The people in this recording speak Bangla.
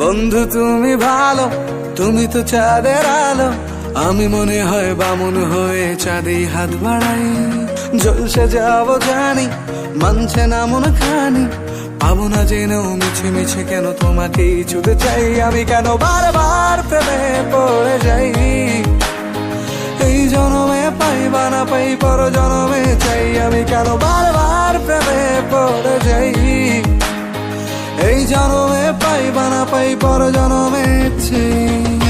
বন্ধু তুমি ভালো, তুমি তো চাঁদের আলো, আমি মনে হয় বামুন হয়ে চাঁদে হাত বাড়াই। জলসে যাব জানি, মানছে না মন খানি, পাবো না জেনেও মিছে মিছে কেন তোমাকেই ছুতে চাই। আমি কেন বারবার প্রেমে পড়ে যাই, এই জনমে পাই বা না পাই পর জনমে চাই। আমি কেন বারবার প্রেমে পড়ে যাই, এই জনমে পাই বা না পাই পর জনমে চাই।